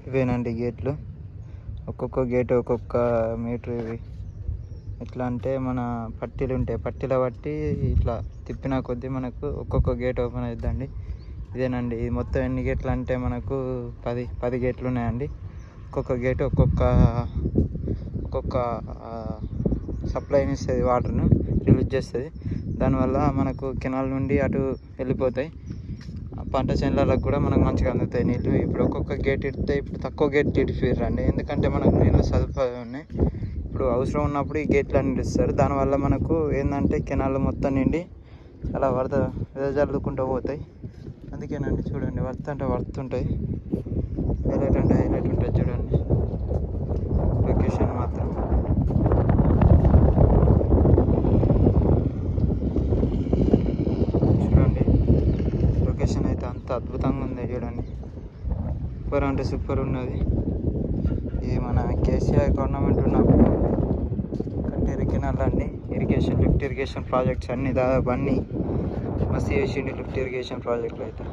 ఇవేనండి గేట్లు. ఒక్కొక్క గేట్ ఒక్కొక్క మీటర్. ఇవి ఎట్లా అంటే మన పట్టీలు ఉంటాయి, పట్టీల బట్టి ఇట్లా తిప్పిన కొద్దీ మనకు ఒక్కొక్క గేట్ ఓపెన్ అవుతుందండి. ఇదేనండి. ఇది మొత్తం ఎన్ని గేట్లు అంటే మనకు 10 గేట్లు ఉన్నాయండి. ఒక్కొక్క గేటు ఒక్కొక్క సప్లైని ఇస్తుంది, వాటర్ను రిలీజ్ చేస్తుంది. దానివల్ల మనకు కెనాల్ నుండి అటు వెళ్ళిపోతాయి. పంట చేనులకు కూడా మనకు మంచిగా అందుతాయి నీళ్ళు. ఇప్పుడు ఒక్కొక్క గేట్ ఇడితే ఇప్పుడు తక్కువ గేట్ ఇడిపిర్రండి, ఎందుకంటే మనకు నీళ్ళు సదుపాయం ఉన్నాయి. ఇప్పుడు అవసరం ఉన్నప్పుడు ఈ గేట్లు అన్ని ఇస్తారు. దానివల్ల మనకు ఏంటంటే కెనాల్ మొత్తం నిండి అలా వెదజల్లుకుంటూ పోతాయి. అందుకేనండి చూడండి, వర్తుంటాయి, హైలైట్ అంటే హైలైట్ ఉంటుంది. చూడండి లొకేషన్ మాత్రం చూడండి. లొకేషన్ అయితే అంత అద్భుతంగా ఉంది. చూడండి, సూపర్ అంటే సూపర్ ఉన్నది. ఇది మన కేసీఆర్ గవర్నమెంట్ ఉన్నప్పుడు కట్టే కెనాల్ అండి. లిఫ్ట్ ఇరిగేషన్ ప్రాజెక్ట్స్ అన్నీ దాదాపు అన్నీ మస్తు చేసిండు లిఫ్ట్ ఇరిగేషన్ ప్రాజెక్టులు అయితే.